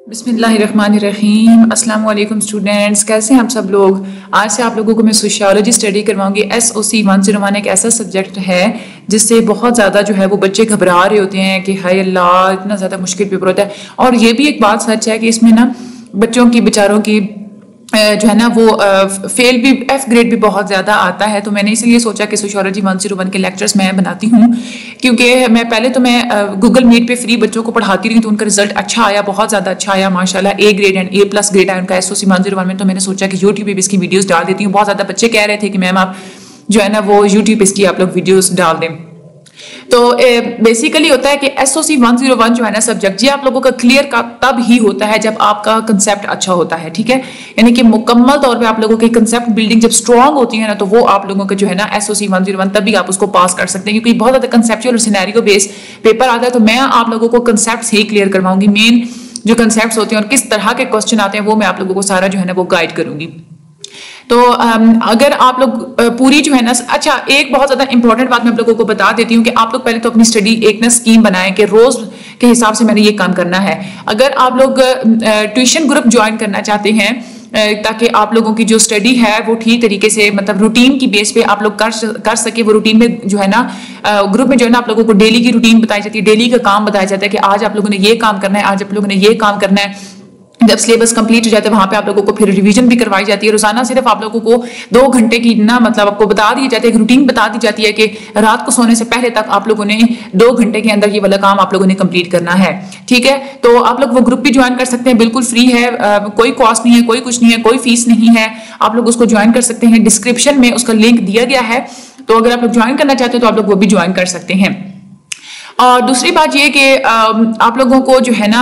बिस्मिल्लाहिर्रहमानिर्रहीम। अस्सलाम वालेकुम स्टूडेंट्स, कैसे हैं आप सब लोग। आज से आप लोगों को मैं सोशियोलॉजी स्टडी करवाऊंगी। SOC 101 एक ऐसा सब्जेक्ट है जिससे बहुत ज़्यादा जो है वो बच्चे घबरा रहे होते हैं कि हाय अल्लाह इतना ज़्यादा मुश्किल पेपर होता है। और ये भी एक बात सच है कि इसमें ना बच्चों की बेचारों की जो है ना वो फेल भी F ग्रेड भी बहुत ज़्यादा आता है। तो मैंने इसलिए सोचा कि सोशियोलॉजी 101 के लेक्चर्स मैं बनाती हूँ, क्योंकि मैं पहले तो मैं गूगल मीट पे फ्री बच्चों को पढ़ाती रही, तो उनका रिजल्ट अच्छा आया, बहुत ज़्यादा अच्छा आया माशाल्लाह। A grade and A+ grade आया उनका SOC 101 में। तो मैंने सोचा कि यूट्यूब पे भी इसकी वीडियोज़ डाल देती हूँ। बहुत ज़्यादा बच्चे कह रहे थे कि मैम आप जो है ना वो यूट्यूब पे इसकी आप लोग वीडियोज़ डाल दें। तो बेसिकली होता है कि SOC 101 जो है ना सब्जेक्ट, ये आप लोगों का क्लियर का तब ही होता है जब आपका कंसेप्ट अच्छा होता है, ठीक है। यानी कि मुकम्मल तौर पे आप लोगों की कंसेप्ट बिल्डिंग जब स्ट्रांग होती है ना, तो वो आप लोगों का जो है ना SOC 101 तभी आप उसको पास कर सकते हैं, क्योंकि बहुत ज़्यादा कंसेप्चुअल और सिनेरियो बेस पेपर आता है। तो मैं आप लोगों को कंसेप्ट ही क्लियर करवाऊंगी। मेन जो कंसेप्ट होते हैं और किस तरह के क्वेश्चन आते हैं वो मैं आप लोगों को सारा जो है ना वो गाइड करूंगी। तो अगर आप लोग पूरी जो है ना, अच्छा एक बहुत ज़्यादा इंपॉर्टेंट बात मैं आप लोगों को बता देती हूँ कि आप लोग पहले तो अपनी स्टडी एक ना स्कीम बनाएं कि रोज़ के हिसाब से मैंने ये काम करना है। अगर आप लोग ट्यूशन ग्रुप ज्वाइन करना चाहते हैं ताकि आप लोगों की जो स्टडी है वो ठीक तरीके से मतलब रूटीन की बेस पे आप लोग कर सके, वो रूटीन में जो है ना ग्रुप में जो है ना आप लोगों को डेली की रूटीन बताई जाती है, डेली का काम बताया जाता है कि आज आप लोगों ने ये काम करना है, आज आप लोगों ने ये काम करना है। जब सिलेबस कंप्लीट हो जाता है वहां पे आप लोगों को फिर रिवीजन भी करवाई जाती है। रोजाना सिर्फ आप लोगों को 2 घंटे की ना मतलब आपको बता दी जाती है, एक रूटीन बता दी जाती है कि रात को सोने से पहले तक आप लोगों ने 2 घंटे के अंदर ये वाला काम आप लोगों ने कंप्लीट करना है, ठीक है। तो आप लोग वो ग्रुप भी ज्वाइन कर सकते हैं, बिल्कुल फ्री है, कोई कॉस्ट नहीं है, कोई कुछ नहीं है, कोई फीस नहीं है। आप लोग उसको ज्वाइन कर सकते हैं, डिस्क्रिप्शन में उसका लिंक दिया गया है। तो अगर आप लोग ज्वाइन करना चाहते हैं तो आप लोग वो भी ज्वाइन कर सकते हैं। और दूसरी बात ये कि आप लोगों को जो है ना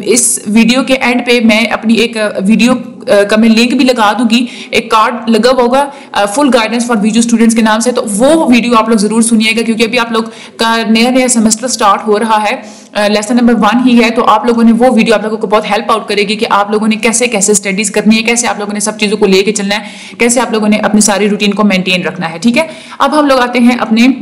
इस वीडियो के एंड पे मैं अपनी एक वीडियो का मैं लिंक भी लगा दूंगी, एक कार्ड लगा होगा full guidance for video students के नाम से। तो वो वीडियो आप लोग जरूर सुनिएगा, क्योंकि अभी आप लोग का नया सेमेस्टर स्टार्ट हो रहा है, लेसन नंबर 1 ही है। तो आप लोगों ने वो वीडियो आप लोगों को बहुत हेल्प आउट करेगी कि आप लोगों ने कैसे कैसे स्टडीज करनी है, कैसे आप लोगों ने सब चीजों को लेके चलना है, कैसे आप लोगों ने अपनी सारी रूटीन को मेंटेन रखना है, ठीक है। अब हम लोग आते हैं अपने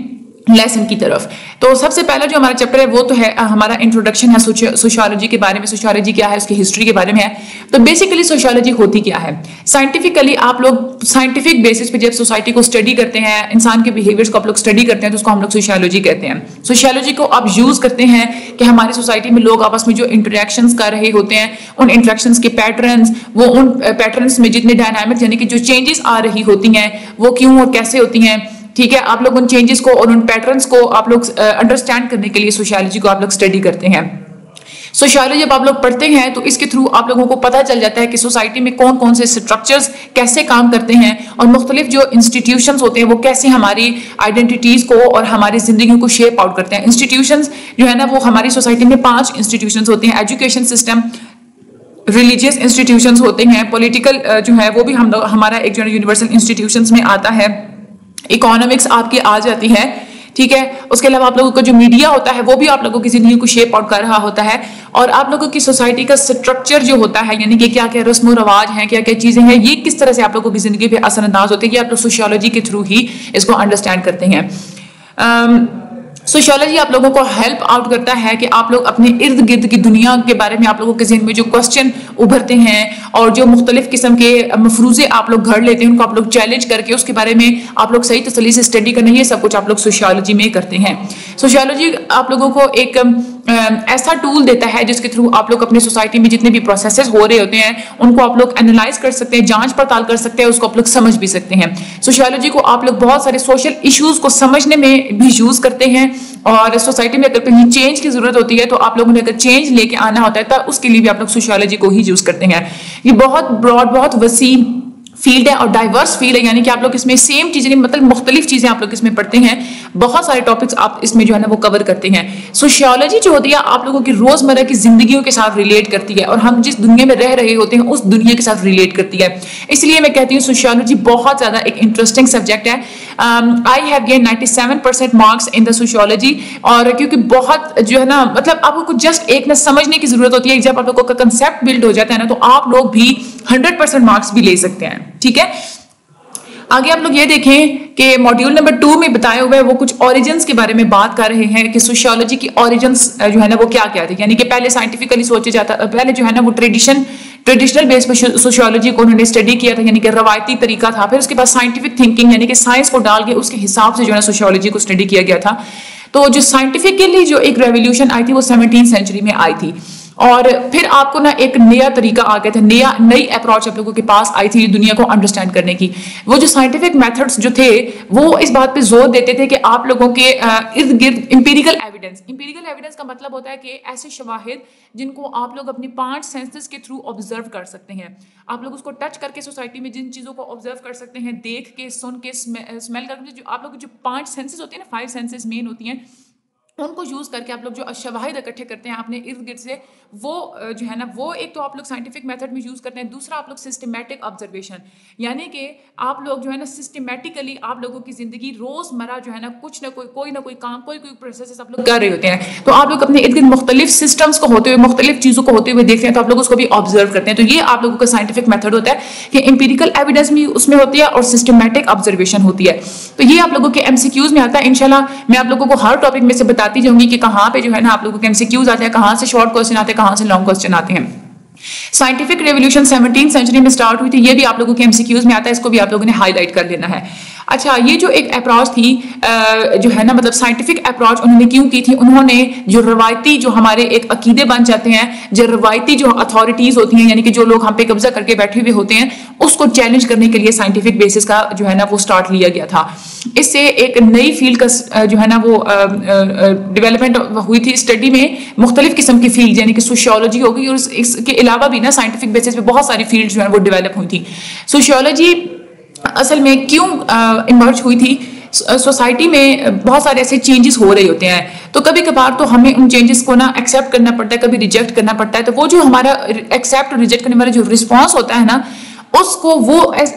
लेसन की तरफ। तो सबसे पहला जो हमारा चैप्टर है वो तो है हमारा इंट्रोडक्शन है सोशियोलॉजी के बारे में। सोशियोलॉजी क्या है, उसकी हिस्ट्री के बारे में है। तो बेसिकली सोशियोलॉजी होती क्या है, साइंटिफिकली आप लोग साइंटिफिक बेसिस पे जब सोसाइटी को स्टडी करते हैं, इंसान के बिहेवियर्स को आप लोग स्टडी करते हैं, तो उसको हम लोग सोशियोलॉजी कहते हैं। सोशियोलॉजी को आप यूज करते हैं कि हमारी सोसाइटी में लोग आपस में जो इंटरेक्शंस कर रहे होते हैं, उन इंटरेक्शंस के पैटर्न्स, वो उन पैटर्न्स में जितने डायनामिक्स यानी कि जो चेंजेस आ रही होती हैं वो क्यों और कैसे होती हैं, ठीक है। आप लोग उन चेंजेस को और उन पैटर्न्स को आप लोग अंडरस्टैंड करने के लिए सोशियोलॉजी को आप लोग स्टडी करते हैं। सोशियोलॉजी जब आप लोग पढ़ते हैं तो इसके थ्रू आप लोगों को पता चल जाता है कि सोसाइटी में कौन कौन से स्ट्रक्चर्स कैसे काम करते हैं, और मुख्तलिफ जो इंस्टीट्यूशंस होते हैं वो कैसे हमारी आइडेंटिटीज को और हमारी जिंदगी को शेप आउट करते हैं। इंस्टीट्यूशंस जो है ना वो हमारी सोसाइटी में 5 इंस्टीट्यूशंस होते हैं। एजुकेशन सिस्टम, रिलीजियस इंस्टीट्यूशंस होते हैं, पॉलिटिकल जो है वो भी हमारा एक जो यूनिवर्सल इंस्टीट्यूशंस में आता है, इकोनॉमिक्स आपकी आ जाती है, ठीक है। उसके अलावा आप लोगों का जो मीडिया होता है वो भी आप लोगों की जिंदगी को शेप आउट कर रहा होता है। और आप लोगों की सोसाइटी का स्ट्रक्चर जो होता है, यानी कि क्या क्या रस्म रवाज हैं, क्या क्या चीजें हैं, ये किस तरह से आप लोगों की जिंदगी पे असरअंदाज होती है, ये आप लोग सोशियोलॉजी के थ्रू ही इसको अंडरस्टैंड करते हैं। सोशियोलॉजी आप लोगों को हेल्प आउट करता है कि आप लोग अपने इर्द गिर्द की दुनिया के बारे में आप लोगों के ज़हन में जो क्वेश्चन उभरते हैं और जो मुख्तलिफ किस्म के मफरूजे आप लोग घर लेते हैं, उनको आप लोग चैलेंज करके उसके बारे में आप लोग सही तसल्ली से स्टडी करना, ये सब कुछ आप लोग सोशियोलॉजी में करते हैं। सोशियोलॉजी आप लोगों को एक ऐसा टूल देता है जिसके थ्रू आप लोग अपनी सोसाइटी में जितने भी प्रोसेसेस हो रहे होते हैं उनको आप लोग एनालाइज कर सकते हैं, जांच पड़ताल कर सकते हैं, उसको आप लोग समझ भी सकते हैं। सोशियोलॉजी को आप लोग बहुत सारे सोशल इश्यूज को समझने में भी यूज करते हैं, और सोसाइटी में अगर कहीं चेंज की जरूरत होती है तो आप लोगों ने अगर चेंज लेके आना होता है तो उसके लिए भी आप लोग सोशियोलॉजी को ही यूज करते हैं। ये बहुत ब्रॉड, बहुत वसी फील्ड है और डाइवर्स फील्ड है, यानी कि आप लोग इसमें सेम चीजें नहीं मतलब मुख्तलिफ चीजें आप लोग इसमें पढ़ते हैं, बहुत सारे टॉपिक्स आप इसमें जो है ना वो कवर करते हैं। सोशियोलॉजी जो होती है आप लोगों की रोजमर्रा की जिंदगियों के साथ रिलेट करती है, और हम जिस दुनिया में रह रहे होते हैं उस दुनिया के साथ रिलेट करती है। इसलिए मैं कहती हूँ सोशियोलॉजी बहुत ज्यादा एक इंटरेस्टिंग सब्जेक्ट है। I have gain 97% marks in the sociology, और क्योंकि बहुत जो है ना मतलब आपको जस्ट एक ना समझने की जरूरत होती है, जब आप लोगों का कंसेप्ट बिल्ड हो जाता है ना तो आप लोग भी 100% मार्क्स भी ले सकते हैं, ठीक है। आगे आप लोग ये देखें कि मॉड्यूल नंबर 2 में बताया हुआ है वो कुछ ओरिजिन्स के बारे में बात कर रहे हैं कि सोशियोलॉजी की ओरिजिन्स जो है ना वो क्या क्या थे। यानी कि पहले साइंटिफिकली सोचा जाता, पहले जो है ना वो ट्रेडिशनल बेस पर सोशियोलॉजी को उन्होंने स्टडी किया था, यानी कि रवायती तरीका था। फिर उसके बाद साइंटिफिक थिंकिंग यानी कि साइंस को डाल के उसके हिसाब से जो है सोशियोलॉजी को स्टडी किया गया था। तो जो साइंटिफिकली जो एक रेवोल्यूशन आई थी वो 17th सेंचुरी में आई थी, और फिर आपको ना एक नया तरीका आ गया था, नई अप्रोच आप लोगों के पास आई थी दुनिया को अंडरस्टैंड करने की। वो जो साइंटिफिक मेथड्स जो थे वो इस बात पे जोर देते थे कि आप लोगों के इर्द गिर्द इंपीरिकल एविडेंस का मतलब होता है कि ऐसे शवाहिद जिनको आप लोग अपनी 5 सेंसेस के थ्रू ऑब्जर्व कर सकते हैं। आप लोग उसको टच करके सोसाइटी में जिन चीज़ों को ऑब्जर्व कर सकते हैं, देख के, सुन के, स्मेल करके, जो आप लोग जो 5 सेंसेस होती है ना, 5 सेंसेस मेन होती हैं, उनको यूज करके आप लोग जो शवाहिद इकट्ठे करते हैं अपने इर्द गिर्द से, वो जो है ना वो एक तो आप लोग साइंटिफिक मेथड में यूज करते हैं। दूसरा आप लोग सिस्टमैटिक ऑब्जर्वेशन, यानी कि आप लोग जो है ना सिस्टमैटिकली आप लोगों की जिंदगी रोजमर्रा जो है ना कुछ ना कोई काम, कोई प्रोसेस आप लोग कर रहे होते हैं। तो आप लोग अपने इर्द गिर्द मुख्तलिफ सिस्टम्स को होते हुए, मुख्तलिफ चीजों को होते हुए देखते हैं, तो आप लोग उसको भी ऑब्जर्व करते हैं। तो ये आप लोगों का साइंटिफिक मेथड होता है कि इंपीरिकल एविडेंस भी उसमें होती है और सिस्टमैटिक ऑब्जर्वेशन होती है। तो ये आप लोगों के एमसीक्यूज में आता है। इंशाल्लाह मैं आप लोगों को हर टॉपिक में से बताती जाऊंगी कि कहाँ पे जो है ना आप लोगों के एमसीक्यूज आते हैं, कहाँ से शॉर्ट क्वेश्चन आते हैं, कहाँ से लॉन्ग क्वेश्चन आते हैं। साइंटिफिक रेवोल्यूशन 17th सेंचुरी में स्टार्ट हुई थी, ये भी आप लोगों के एमसीक्यूज में आता है, इसको भी आप लोगों ने हाईलाइट कर लेना है। अच्छा, ये जो एक अप्रोच थी जो है ना मतलब साइंटिफिक अप्रोच उन्होंने क्यों की थी? उन्होंने जो रवायती जो हमारे एक अकीदे बन जाते हैं, जो रवायती जो अथॉरिटीज होती हैं, यानी कि जो लोग हम पे कब्जा करके बैठे हुए होते हैं, उसको चैलेंज करने के लिए साइंटिफिक बेसिस का जो है ना वो स्टार्ट लिया गया था। इससे एक नई फील्ड का जो है ना वो डेवलपमेंट हुई थी स्टडी में, मुख्तलिफ किस्म की फील्ड यानी कि सोशियोलॉजी हो गई, और इसके अलावा भी ना साइंटिफिक बेसिस पे बहुत सारी फील्ड जो है वो डेवलप हुई थी। सोशियोलॉजी असल में क्यों इमर्ज हुई थी? सोसाइटी में बहुत सारे ऐसे चेंजेस हो रहे होते हैं, तो कभी कभार तो हमें उन चेंजेस को ना एक्सेप्ट करना पड़ता है, कभी रिजेक्ट करना पड़ता है। तो वो जो हमारा एक्सेप्ट और रिजेक्ट करने वाला जो रिस्पॉन्स होता है ना, उसको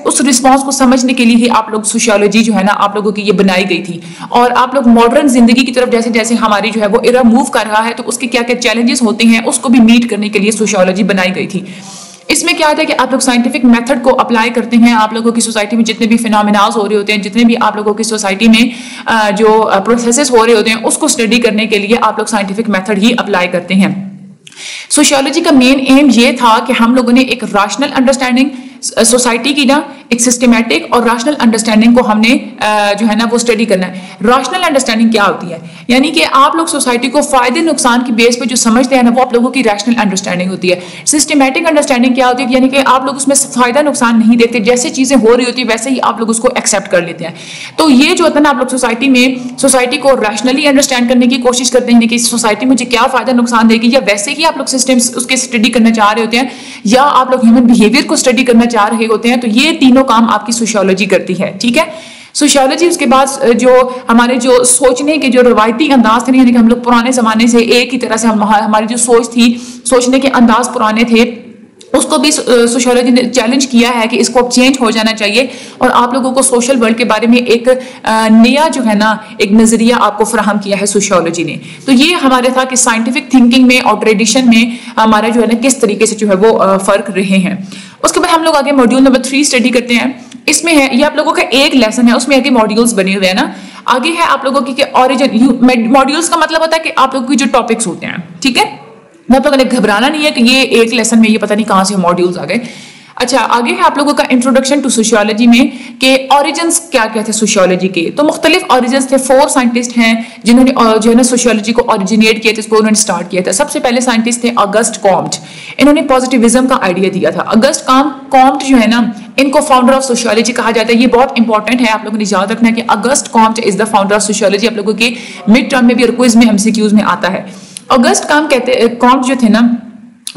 उस रिस्पॉन्स को समझने के लिए ही आप लोग सोशियोलॉजी जो है ना आप लोगों की ये बनाई गई थी। और आप लोग मॉडर्न जिंदगी की तरफ जैसे जैसे हमारी जो है वो एरा मूव कर रहा है, तो उसके क्या क्या चैलेंजेस होते हैं उसको भी मीट करने के लिए सोशियोलॉजी बनाई गई थी। इसमें क्या होता है कि आप लोग साइंटिफिक मेथड को अप्लाई करते हैं। आप लोगों की सोसाइटी में जितने भी फिनोमिनास हो रहे होते हैं, जितने भी आप लोगों की सोसाइटी में जो प्रोसेसेस हो रहे होते हैं, उसको स्टडी करने के लिए आप लोग साइंटिफिक मेथड ही अप्लाई करते हैं। सोशियोलॉजी का मेन एम ये था कि हम लोगों ने एक रैशनल अंडरस्टैंडिंग सोसाइटी की ना एक सिस्टमैटिक और रैशनल अंडरस्टैंडिंग को हमने जो है ना वो स्टडी करना है। रैशनल अंडरस्टैंडिंग क्या होती है? यानी कि आप लोग सोसाइटी को फायदे नुकसान की बेस पे जो समझते हैं ना, वो आप लोगों की रैशनल अंडरस्टैंडिंग होती है। सिस्टमैटिक अंडरस्टैंडिंग क्या होती है? यानी कि आप लोग उसमें फायदा नुकसान नहीं देखते, जैसे चीजें हो रही होती है वैसे ही आप लोग उसको एक्सेप्ट कर लेते हैं। तो ये जो होता है ना, आप लोग सोसाइटी को रैशनली अंडरस्टैंड करने की कोशिश करते हैं कि सोसाइटी मुझे क्या फायदा नुकसान देगी, या वैसे ही आप लोग सिस्टम्स उसके स्टडी करना चाह रहे होते हैं, या आप लोग ह्यूमन बिहेवियर को स्टडी करना चाह रहे होते हैं। तो ये तीनों काम आपकी सोशियोलॉजी करती है, ठीक है। सोशियोलॉजी उसके बाद जो हमारे जो सोचने के जो रवायती अंदाज थे, यानी कि हम लोग पुराने जमाने से एक ही तरह से हमारी जो सोच थी, सोचने के अंदाज पुराने थे, उसको भी सोशियोलॉजी ने चैलेंज किया है कि इसको अब चेंज हो जाना चाहिए, और आप लोगों को सोशल वर्ल्ड के बारे में एक नया जो है ना एक नजरिया आपको फराहम किया है सोशियोलॉजी ने। तो ये हमारे था कि साइंटिफिक थिंकिंग में और ट्रेडिशन में हमारा जो है ना किस तरीके से जो है वो फर्क रहे हैं। उसके बाद हम लोग आगे मॉड्यूल नंबर 3 स्टडी करते हैं। इसमें है ये आप लोगों का एक लेसन है, उसमें आगे मॉड्यूल्स बने हुए हैं ना। आगे है आप लोगों की ओरिजिन। मॉड्यूल्स का मतलब होता है कि आप लोगों की जो टॉपिक्स होते हैं, ठीक है। आप लोगों ने घबराना नहीं है कि ये एक लेसन में ये पता नहीं कहां से मॉड्यूल्स आ गए। अच्छा, आगे है आप लोगों का इंट्रोडक्शन टू सोशियोलॉजी में कि ओरिजिन्स क्या क्या थे सोशियोलॉजी के। तो मुख्तलिफ ओरिजिन्स थे। 4 साइंटिस्ट हैं जिन्होंने जो है ना सोशियोलॉजी को ओरिजिनेट किया था, इसको उन्होंने स्टार्ट किया था। सबसे पहले साइंटिस्ट थे ऑगस्ट कॉम्ट। इन्होंने पॉजिटिविज्म का आइडिया दिया था। ऑगस्ट कॉम्ट जो है ना, इनको फाउंडर ऑफ सोशियोलॉजी कहा जाता है। ये बहुत इंपॉर्टेंट है, आप लोगों ने याद रखना है कि August Comte is the founder of sociology. आप लोगों के मिड टर्म में भी और क्विज में एमसीक्यूज में आता है। ऑगस्ट कॉम्ट जो थे ना,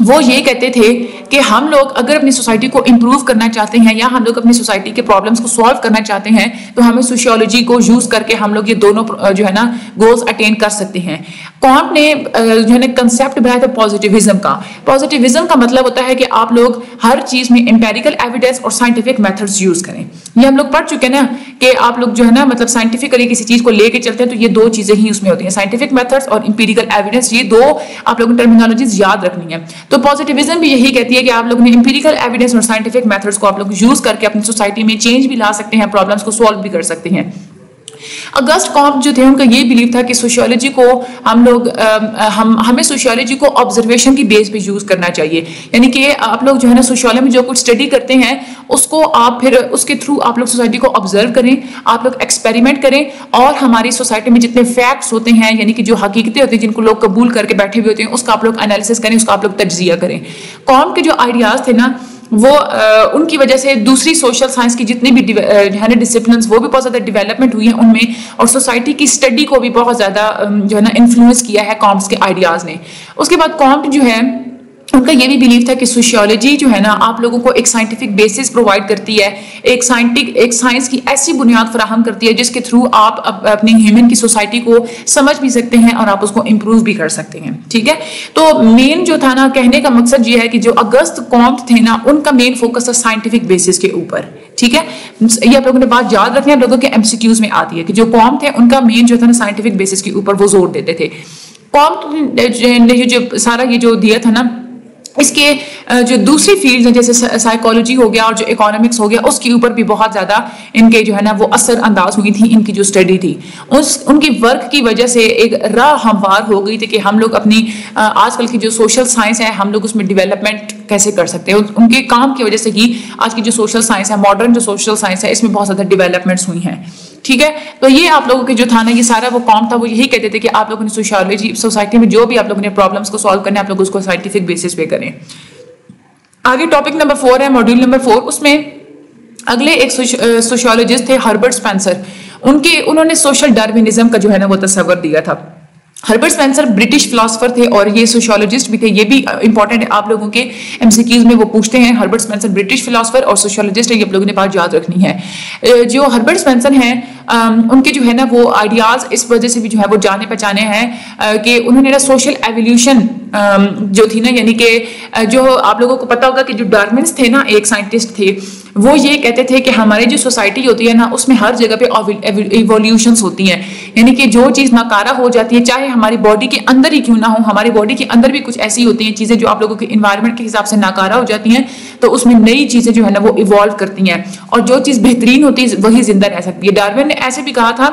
वो ये कहते थे कि हम लोग अगर अपनी सोसाइटी को इम्प्रूव करना चाहते हैं, या हम लोग अपनी सोसाइटी के प्रॉब्लम्स को सॉल्व करना चाहते हैं, तो हमें सोशियोलॉजी को यूज करके हम लोग ये दोनों जो है ना गोल्स अटेन कर सकते हैं। कॉम्ट ने जो है ना कंसेप्ट बनाया था पॉजिटिविज्म का। पॉजिटिविज्म का मतलब होता है कि आप लोग हर चीज में एम्पेरिकल एविडेंस और साइंटिफिक मेथड्स यूज करें। ये हम लोग पढ़ चुके हैं ना कि आप लोग जो है ना मतलब साइंटिफिकली किसी चीज को लेके चलते हैं, तो ये 2 चीजें ही उसमें होती हैं, साइंटिफिक मेथड्स और एम्पेरिकल एविडेंस। ये 2 आप लोगों को टर्मिनोलॉजीज याद रखनी है। तो पॉजिटिविज्म भी यही कहती है कि आप लोगों ने इंपीरिकल एविडेंस और साइंटिफिक मेथड्स को आप लोग यूज करके अपनी सोसाइटी में चेंज भी ला सकते हैं, प्रॉब्लम्स को सॉल्व भी कर सकते हैं। अगस्ट कॉम्ट जो थे उनका ये बिलीव था कि सोशियोलॉजी को हमें सोशियोलॉजी को ऑब्जर्वेशन की बेस पे यूज करना चाहिए, यानी कि आप लोग जो है ना सोशियोलॉजी में जो कुछ स्टडी करते हैं उसको आप फिर उसके थ्रू आप लोग सोसाइटी को ऑब्जर्व करें, आप लोग एक्सपेरिमेंट करें और हमारी सोसाइटी में जितने फैक्ट्स होते हैं यानी कि जो हकीकतें होती हैं जिनको लोग कबूल करके बैठे हुए होते हैं उसका आप लोग एनालिसिस करें, उसका आप लोग तज्जिया करें। कॉम्ट के जो आइडियाज थे ना वो उनकी वजह से दूसरी सोशल साइंस की जितनी भी है ना डिसिप्लिन वो भी बहुत ज़्यादा डेवलपमेंट हुई है उनमें, और सोसाइटी की स्टडी को भी बहुत ज़्यादा जो है ना इन्फ्लुएंस किया है कॉम्ट्स के आइडियाज़ ने। उसके बाद कॉम्ट जो है उनका ये भी बिलीव था कि सोशियोलॉजी जो है ना आप लोगों को एक साइंटिफिक बेसिस प्रोवाइड करती है, एक साइंस की ऐसी बुनियाद फराहम करती है जिसके थ्रू आप अपनी ह्यूमन की सोसाइटी को समझ भी सकते हैं और आप उसको इम्प्रूव भी कर सकते हैं। ठीक है, तो मेन जो था ना कहने का मकसद ये है कि जो अगस्त कॉम्ट थे ना उनका मेन फोकस था साइंटिफिक बेसिस के ऊपर। ठीक है, ये आप लोगों ने बात याद रखनी है, आप लोगों के एमसीक्यूज में आती है कि जो कॉम्ट थे उनका मेन जो था ना साइंटिफिक बेसिस के ऊपर वो जोर देते थे। कॉम्ट ने जो सारा ये जो दिया था ना इसके जो दूसरी फील्ड हैं जैसे साइकोलॉजी हो गया और जो इकोनॉमिक्स हो गया उसके ऊपर भी बहुत ज़्यादा इनके जो है ना वो असर अंदाज हुई थी, इनकी जो स्टडी थी उनकी वर्क की वजह से एक राह हमवार हो गई थी कि हम लोग अपनी आजकल की जो सोशल साइंस है हम लोग उसमें डेवलपमेंट कैसे कर सकते हैं। उनके काम की वजह से ही आज की जो सोशल साइंस है, मॉडर्न जो सोशल साइंस है, इसमें बहुत ज़्यादा डेवलपमेंट्स हुई हैं। ठीक है, तो ये आप लोगों के जो था ना ये सारा वो कॉम था वो यही कहते थे कि आप लोगों ने सोशियोलॉजी सोसाइटी में जो भी आप लोगों ने प्रॉब्लम्स को सॉल्व करना है आप लोग उसको साइंटिफिक बेसिस पे करें। आगे टॉपिक नंबर 4 है, मॉड्यूल नंबर 4। उसमें अगले एक सोशियोलॉजिस्ट थे हर्बर्ट स्पेंसर, उन्होंने सोशल डार्विनिज्म का जो है ना वो तस्वर दिया था। हर्बर्ट स्पेंसर ब्रिटिश फिलोसोफर थे और ये सोशियोलॉजिस्ट भी थे, ये भी इंपॉर्टेंट है आप लोगों के एमसीक्यूज में वो पूछते हैं। हर्बर्ट स्पेंसर ब्रिटिश फिलोसोफर और सोशियोलॉजिस्ट है, ये आप लोगों ने बात याद रखनी है। जो हर्बर्ट स्पेंसर हैं उनके जो है ना वो आइडियाज इस वजह से भी जो है वो जाने पहचाने हैं कि उन्होंने ना सोशल एवोल्यूशन जो थी ना, यानी कि जो आप लोगों को पता होगा कि जो डार्विन्स थे ना एक साइंटिस्ट थे, वो ये कहते थे कि हमारी जो सोसाइटी होती है ना उसमें हर जगह पे इवोल्यूशंस होती हैं, यानी कि जो चीज़ नाकारा हो जाती है चाहे हमारी बॉडी के अंदर ही क्यों ना हो, हमारी बॉडी के अंदर भी कुछ ऐसी होती हैं चीज़ें जो आप लोगों के इन्वायरमेंट के हिसाब से नाकारा हो जाती हैं, तो उसमें नई चीज़ें जो है ना वो इवॉल्व करती हैं और जो चीज़ बेहतरीन होती है वही जिंदा रह सकती है। डार्विन ने ऐसे भी कहा था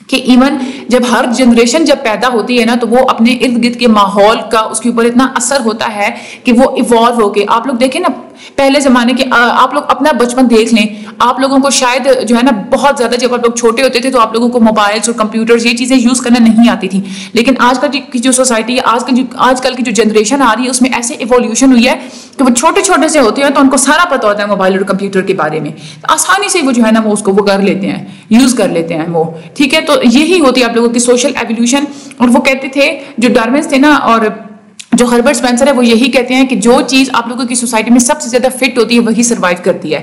कि इवन जब हर जनरेशन जब पैदा होती है ना तो वो अपने इर्द गिर्द के माहौल का उसके ऊपर इतना असर होता है कि वो इवॉल्व होके, आप लोग देखें ना पहले जमाने के आप लोग अपना बचपन देख लें, आप लोगों को शायद जो है ना बहुत ज्यादा जब आप लोग छोटे होते थे तो आप लोगों को मोबाइल्स और कंप्यूटर्स ये चीजें यूज करना नहीं आती थी, लेकिन आजकल की जो सोसाइटी है आजकल की जो जनरेशन आ रही है उसमें ऐसे इवोल्यूशन हुई है कि वो छोटे छोटे से होते हैं तो उनको सारा पता होता है मोबाइल और कंप्यूटर के बारे में, तो आसानी से वो जो है ना वो उसको वो कर लेते हैं, यूज कर लेते हैं वो। ठीक है, तो यही होती है आप लोगों की सोशल एवोल्यूशन। और वो कहते थे जो डार्विन थे ना और जो हर्बर्ट स्पेंसर है वो यही कहते हैं कि जो चीज आप लोगों की सोसाइटी में सबसे ज्यादा फिट होती है वही सर्वाइव करती है।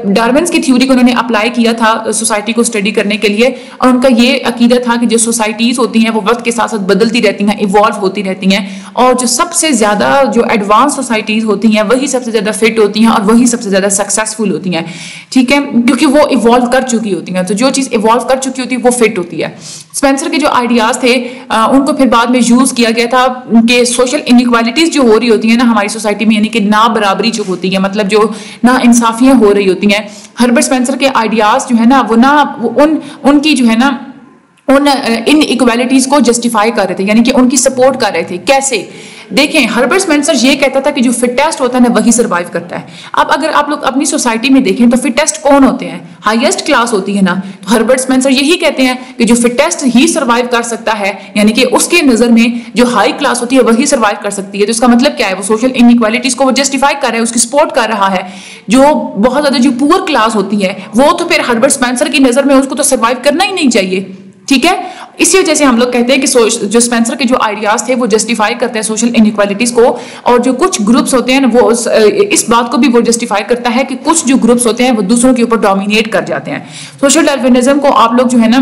डार्विन की थ्योरी को उन्होंने अप्लाई किया था सोसाइटी को स्टडी करने के लिए और उनका ये अकीदा था कि जो सोसाइटीज होती हैं वो वक्त के साथ साथ बदलती रहती हैं, इवॉल्व होती रहती हैं और जो सबसे ज्यादा जो एडवांस सोसाइटीज होती हैं वही सबसे ज्यादा फिट होती हैं और वही सबसे ज्यादा सक्सेसफुल होती हैं। ठीक है, क्योंकि वो इवॉल्व कर चुकी होती हैं, तो जो चीज इवॉल्व कर चुकी होती है वो फिट होती है। स्पेंसर के जो आइडियाज थे उनको फिर बाद में यूज किया गया था कि सोशल इनइक्वालिटीज जो हो रही होती है ना हमारी सोसाइटी में, यानी कि ना बराबरी जो होती है, मतलब जो ना इंसाफियां हो रही होती हैं, हर्बर्ट स्पेंसर के आइडियाज जो है ना वो उनकी जो है ना उन इनइक्वालिटीज को जस्टिफाई कर रहे थे, यानी कि उनकी सपोर्ट कर रहे थे। कैसे देखें, हर्बर्ट स्पेंसर ये कहता था कि जो फिटेस्ट होता है ना वही सर्वाइव करता है। अब अगर आप लोग अपनी सोसाइटी में देखें तो फिटेस्ट कौन होते हैं, हाईएस्ट क्लास होती है ना, तो हर्बर्ट स्पेंसर यही कहते हैं कि जो फिटेस्ट ही सर्वाइव कर सकता है, यानी कि उसके नजर में जो हाई क्लास होती है वही सर्वाइव कर सकती है। तो इसका मतलब क्या है, वो सोशल इनइक्वालिटीज को वो जस्टिफाई कर रहा है, उसकी सपोर्ट कर रहा है। जो बहुत ज्यादा जो पुअर क्लास होती है वो तो फिर हर्बर्ट स्पेंसर की नजर में उसको तो सर्वाइव करना ही नहीं चाहिए। ठीक है, इसी वजह से हम लोग कहते हैं कि जो स्पेंसर के जो आइडियाज थे वो जस्टिफाई करते हैं सोशल इनइक्वालिटीज को, और जो कुछ ग्रुप्स होते हैं ना वो इस बात को भी वो जस्टिफाई करता है कि कुछ जो ग्रुप्स होते हैं वो दूसरों के ऊपर डोमिनेट कर जाते हैं। सोशल डार्विनिज्म को आप लोग जो है ना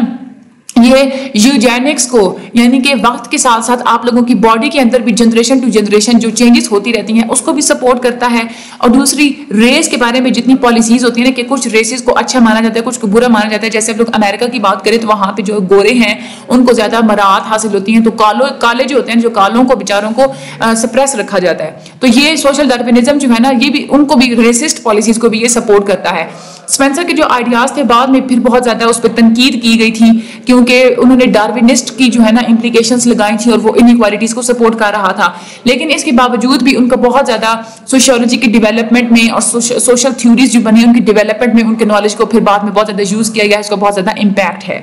ये यूजेनिक्स को यानी कि वक्त के साथ साथ आप लोगों की बॉडी के अंदर भी जनरेशन टू जनरेशन जो चेंजेस होती रहती हैं उसको भी सपोर्ट करता है। और दूसरी रेस के बारे में जितनी पॉलिसीज होती है ना कि कुछ रेसेस को अच्छा माना जाता है कुछ को बुरा माना जाता है। जैसे हम लोग अमेरिका की बात करें तो वहां पे जो गोरे हैं उनको ज्यादा मराहत हासिल होती है, तो काले जो होते हैं जो कालों को बेचारों को सप्रेस रखा जाता है। तो ये सोशल डार्विनिज्म जो है ना ये भी उनको भी रेसिस्ट पॉलिसीज को भी ये सपोर्ट करता है। स्पेंसर के जो आइडियाज थे बाद में फिर बहुत ज्यादा उस पर तनकीद की गई थी क्योंकि उन्होंने डार्विनिस्ट की जो है ना इम्प्लीकेशंस लगाई थी और वो इनइक्वालिटीज को सपोर्ट कर रहा था। लेकिन इसके बावजूद भी उनका बहुत ज्यादा सोशियोलॉजी की डेवलपमेंट में और सोशल थ्योरीज जो बनी उनकी डेवलपमेंट में उनके नॉलेज को फिर बाद में बहुत ज्यादा यूज किया गया, इसका बहुत ज्यादा इम्पैक्ट है।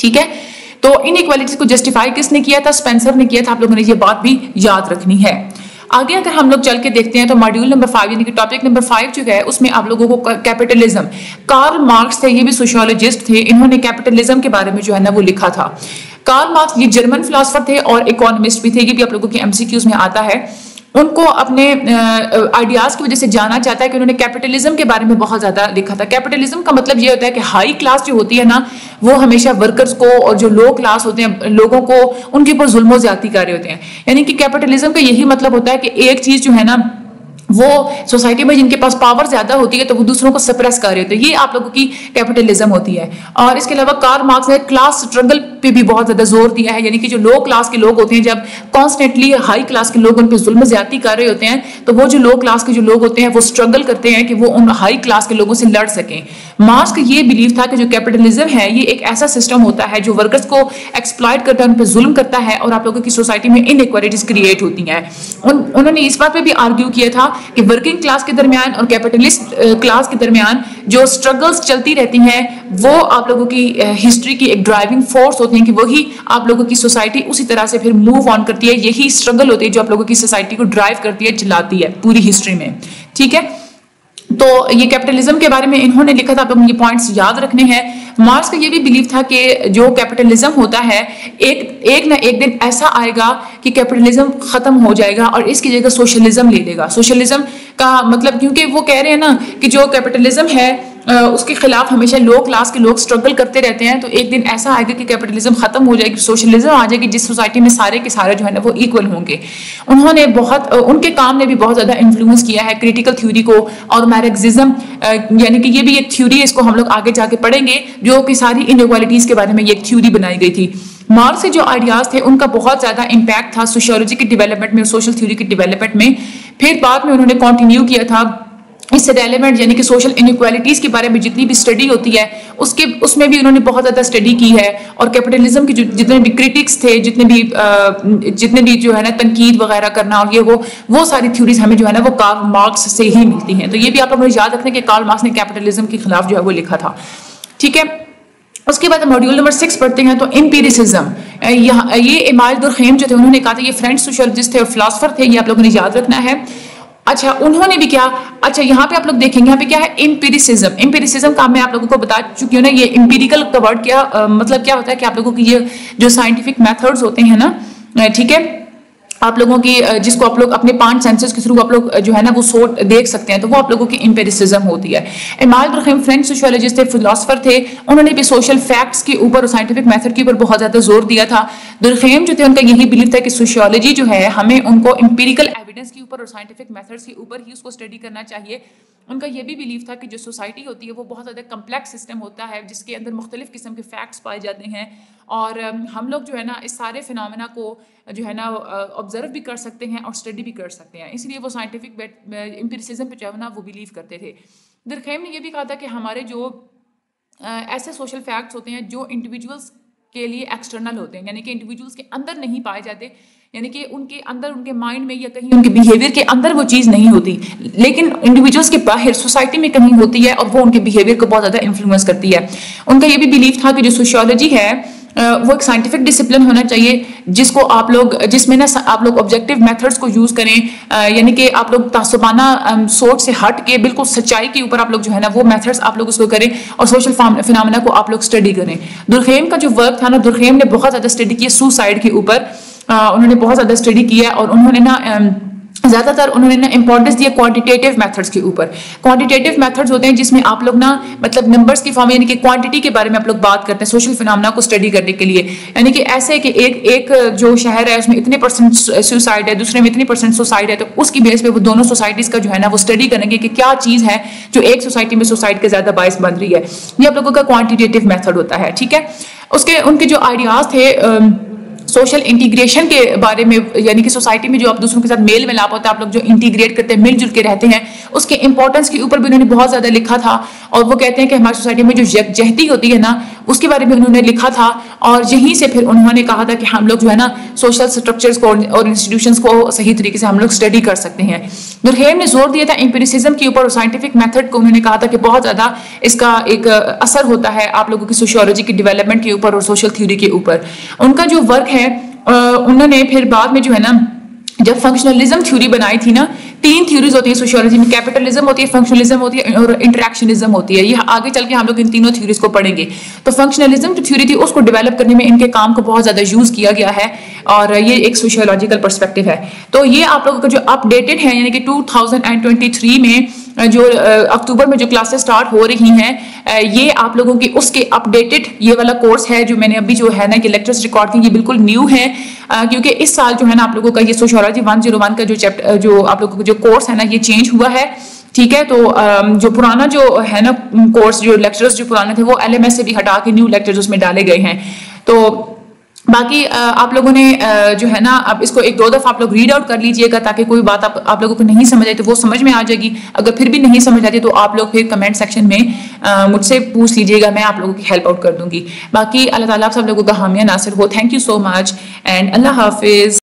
ठीक है, तो इनइक्वालिटीज को जस्टिफाई किसने किया था? स्पेंसर ने किया था। आप लोगों ने ये बात भी याद रखनी है। आगे अगर हम लोग चल के देखते हैं तो मॉड्यूल नंबर 5 यानी कि टॉपिक नंबर 5 जो है उसमें आप लोगों को कैपिटलिज्म, कार्ल मार्क्स थे, ये भी सोशियोलॉजिस्ट थे, इन्होंने कैपिटलिज्म के बारे में जो है ना वो लिखा था। कार्ल मार्क्स ये जर्मन फिलोसोफर थे और इकोनॉमिस्ट भी थे, ये भी आप लोगों के एमसीक्यूज में आता है। उनको अपने आइडियाज की वजह से जाना चाहता है कि उन्होंने कैपिटलिज्म के बारे में बहुत ज्यादा लिखा था। कैपिटलिज्म का मतलब ये होता है कि हाई क्लास जो होती है ना वो हमेशा वर्कर्स को और जो लो क्लास होते हैं लोगों को उनके ऊपर जुल्म ज्यादती कर रहे होते हैं। यानी कि कैपिटलिज्म का यही मतलब होता है कि एक चीज जो है ना वो सोसाइटी में जिनके पास पावर ज्यादा होती है तो वो दूसरों को सप्रेस कर रहे होते हैं, ये आप लोगों की कैपिटलिज्म होती है। और इसके अलावा कार्ल मार्क्स ने क्लास स्ट्रगल पे भी बहुत ज्यादा जोर दिया है, यानी कि जो लो क्लास के लोग होते हैं जब कॉन्स्टेंटली हाई क्लास के लोग उन पर जुल्म ज्यादती कर रहे होते हैं तो वो जो लो क्लास के जो लोग होते हैं वो स्ट्रगल करते हैं कि वो उन हाई क्लास के लोगों से लड़ सकें। मार्क्स का ये बिलीव था कि जो कैपिटलिज्म है ये एक ऐसा सिस्टम होता है जो वर्कर्स को एक्सप्लॉइट करता है, उन पर जुल्म करता है और आप लोगों की सोसाइटी में इनइक्वालिटीज क्रिएट होती हैं। उन्होंने इस बात पे भी आर्ग्यू किया था कि वर्किंग क्लास के दरमियान और कैपिटलिस्ट क्लास के दरमियान जो स्ट्रगल्स चलती रहती हैं वो आप लोगों की हिस्ट्री की एक ड्राइविंग फोर्स होती है कि वही आप लोगों की सोसाइटी उसी तरह से फिर मूव ऑन करती है। यही स्ट्रगल होती है जो आप लोगों की सोसाइटी को ड्राइव करती है, चलाती है पूरी हिस्ट्री में। ठीक है, तो ये कैपिटलिज्म के बारे में इन्होंने लिखा था, आप लोग ये पॉइंट्स याद रखने हैं। मार्क्स का ये भी बिलीव था कि जो कैपिटलिज्म होता है एक ना एक दिन ऐसा आएगा कि कैपिटलिज्म खत्म हो जाएगा और इसकी जगह सोशलिज्म ले लेगा। सोशलिज्म का मतलब क्योंकि वो कह रहे हैं ना कि जो कैपिटलिज्म है उसके खिलाफ हमेशा लो क्लास के लोग स्ट्रगल करते रहते हैं, तो एक दिन ऐसा आएगा कि कैपिटलिज्म खत्म हो जाएगी, सोशलिज्म आ जाएगी जिस सोसाइटी में सारे के सारे जो है ना वो इक्वल होंगे। उन्होंने बहुत उनके काम ने भी बहुत ज्यादा इन्फ्लुएंस किया है क्रिटिकल थ्योरी को और मार्क्सिज्म, यानी कि ये भी एक थ्योरी है, इसको हम लोग आगे जाके पढ़ेंगे, जो कि सारी इनइक्वालिटीज के बारे में ये थ्योरी बनाई गई थी। मार्क्स के जो आइडियाज थे उनका बहुत ज्यादा इम्पैक्ट था सोशियोलॉजी की डेवलपमेंट में, सोशल थ्योरी की डेवलपमेंट में। फिर बाद में उन्होंने कंटिन्यू किया था इससे रेलेवेंट यानी कि सोशल इनइक्वालिटीज के बारे में जितनी भी स्टडी होती है उसमें भी उन्होंने बहुत ज्यादा स्टडी की है। और कैपिटलिज्म के जितने भी क्रिटिक्स थे, जितने भी जो है ना तनकीद वगैरह करना और ये वो सारी थ्योरीज हमें जो है ना वो कार्ल मार्क्स से ही मिलती हैं। तो ये भी आप लोगों ने याद रखना कि कार्ल मार्क्स ने कैपिटलिज्म के खिलाफ जो है वो लिखा था। ठीक है, उसके बाद मॉड्यूल नंबर 6 पढ़ते हैं। तो एम्पिरिसिज्म, ये इमाल दुर्खेम जो थे उन्होंने कहा था, ये फ्रेंच सोशियोलॉजिस्ट थे और फिलोसोफर थे, ये आप लोगों ने याद रखना है। अच्छा, उन्होंने भी क्या, अच्छा यहाँ पे आप लोग देखेंगे यहाँ पे क्या है एम्पिरिसिज्म। एम्पिरिसिज्म का मैं आप लोगों को बता चुकी हूँ ना, ये एम्पिरिकल का वर्ड क्या मतलब क्या होता है कि आप लोगों की ये जो साइंटिफिक मेथड्स होते हैं ना, ठीक है, आप लोगों की जिसको आप लोग अपने 5 सेंसेस के थ्रू आप लोग जो है ना वो सोच देख सकते हैं, तो वो आप लोगों की एम्पिरिसिज्म होती है। इमाल दुर्खेम फ्रेंच सोशियोलॉजिस्ट थे, फिलोसोफर थे, उन्होंने भी सोशल फैक्ट्स के ऊपर और साइंटिफिक मेथड के ऊपर बहुत ज्यादा जोर दिया था। दुर्खेम जो थे उनका यही बिलीव था कि सोशियोलॉजी जो है हमें उनको एम्पिरिकल एविडेंस के ऊपर और साइंटिफिक मेथड्स के ऊपर ही उसको स्टडी करना चाहिए। उनका यह भी बिलीव था कि जो सोसाइटी होती है वो बहुत ज़्यादा कम्प्लेक्स सिस्टम होता है जिसके अंदर मुख्तलिफ किस्म के फैक्ट्स पाए जाते हैं और हम लोग जो है ना इस सारे फिनोमेना को जो है ना ऑब्जर्व भी कर सकते हैं और स्टडी भी कर सकते हैं। इसलिए वो साइंटिफिक एम्पिरिसिज्म पे जो है ना वो बिलीव करते थे। दुर्खेम ने यह भी कहा था कि हमारे जो ऐसे सोशल फैक्ट्स होते हैं जो इंडिविजुअल्स के लिए एक्सटर्नल होते हैं, यानी कि इंडिविजुअल्स के अंदर नहीं पाए जाते, यानी कि उनके अंदर उनके माइंड में या कहीं उनके बिहेवियर के अंदर वो चीज़ नहीं होती, लेकिन इंडिविजुअल्स के बाहर सोसाइटी में कहीं होती है और वो उनके बिहेवियर को बहुत ज़्यादा इन्फ्लुएंस करती है। उनका ये भी बिलीव था कि जो सोशियोलॉजी है वो एक साइंटिफिक डिसिप्लिन होना चाहिए जिसको आप लोग जिसमें ना आप लोग ऑब्जेक्टिव मेथड्स को यूज़ करें, यानी कि आप लोग तासुबाना सोच से हट के बिल्कुल सच्चाई के ऊपर आप लोग जो है ना वो मेथड्स आप लोग उसको करें और सोशल फिनोमेना को आप लोग स्टडी करें। दुर्खेम का जो वर्क था ना, दुर्खेम ने बहुत ज़्यादा स्टडी किया सुसाइड के ऊपर, उन्होंने बहुत ज़्यादा स्टडी किया और उन्होंने ना ज्यादातर उन्होंने ना इंपॉर्टेंस दिया क्वांटिटेटिव मेथड्स के ऊपर। क्वांटिटेटिव मेथड्स होते हैं जिसमें आप लोग ना मतलब नंबर्स की फॉर्म यानी कि क्वांटिटी के बारे में आप लोग बात करते हैं सोशल फिनोमेना को स्टडी करने के लिए। यानी कि ऐसे कि एक जो शहर है उसमें इतने परसेंट सुसाइड है, दूसरे में इतने परसेंट सुसाइड है, तो उसकी बेस पे वो दोनों सोसाइटीज का जो है ना वो स्टडी करेंगे कि क्या चीज है जो एक सोसाइटी में सुसाइड का ज्यादा बायस बन रही है। ये आप लोगों का क्वांटिटेटिव मेथड होता है, ठीक है। उसके उनके जो आइडियाज थे सोशल इंटीग्रेशन के बारे में, यानी कि सोसाइटी में जो आप दूसरों के साथ मेल मिलाप होता है, आप लोग जो इंटीग्रेट करते हैं, मिलजुल के रहते हैं, उसके इंपॉर्टेंस के ऊपर भी उन्होंने बहुत ज्यादा लिखा था। और वो कहते हैं कि हमारी सोसाइटी में जो यकजहती होती है ना उसके बारे में उन्होंने लिखा था। और यहीं से फिर उन्होंने कहा था कि हम लोग जो है ना सोशल स्ट्रक्चर्स को और इंस्टीट्यूशंस को सही तरीके से हम लोग स्टडी कर सकते हैं। दुर्हेम ने जोर दिया था एम्पिरिसिज्म के ऊपर और साइंटिफिक मेथड को। उन्होंने कहा था कि बहुत ज्यादा इसका एक असर होता है आप लोगों की सोशियोलॉजी की डेवलपमेंट के ऊपर और सोशल थ्योरी के ऊपर। उनका जो वर्क है उन्होंने फिर बाद में जो है ना जब फंक्शनलिज्म थ्योरी बनाई थी ना, 3 थ्योरीज होती है सोशियोलॉजी में, कैपिटलिज्म होती है, फंक्शनलिज्म होती है और इंटरेक्शनिज्म होती है। ये आगे चल के हम लोग इन तीनों थ्योरीज को पढ़ेंगे। तो फंक्शनलिज्म जो थ्योरी थी उसको डेवलप करने में इनके काम को बहुत ज्यादा यूज किया गया है और ये एक सोशियोलॉजिकल पर्सपेक्टिव है। तो ये आप लोगों का जो अपडेटेड है यानी कि 2023 में जो अक्टूबर में जो क्लासेस स्टार्ट हो रही हैं, ये आप लोगों की उसके अपडेटेड ये वाला कोर्स है जो मैंने अभी जो है ना कि लेक्चर्स रिकॉर्ड किए, ये बिल्कुल न्यू है क्योंकि इस साल जो है ना आप लोगों का ये सोशियोलॉजी 101 का जो चैप्टर जो आप लोगों का जो कोर्स है ना ये चेंज हुआ है, ठीक है। तो जो पुराना जो है ना कोर्स जो लेक्चर्स जो पुराने थे वो LMS से भी हटा के न्यू लेक्चर्स उसमें डाले गए हैं। तो बाकी आप लोगों ने जो है ना अब इसको 1-2 दफा आप लोग रीड आउट कर लीजिएगा ताकि कोई बात आप लोगों को नहीं समझ आई तो वो समझ में आ जाएगी। अगर फिर भी नहीं समझ आती तो आप लोग फिर कमेंट सेक्शन में मुझसे पूछ लीजिएगा, मैं आप लोगों की हेल्प आउट कर दूंगी। बाकी अल्लाह ताला आप सब लोगों का हामिया नासिर हो। Thank you so much and Allah Hafiz.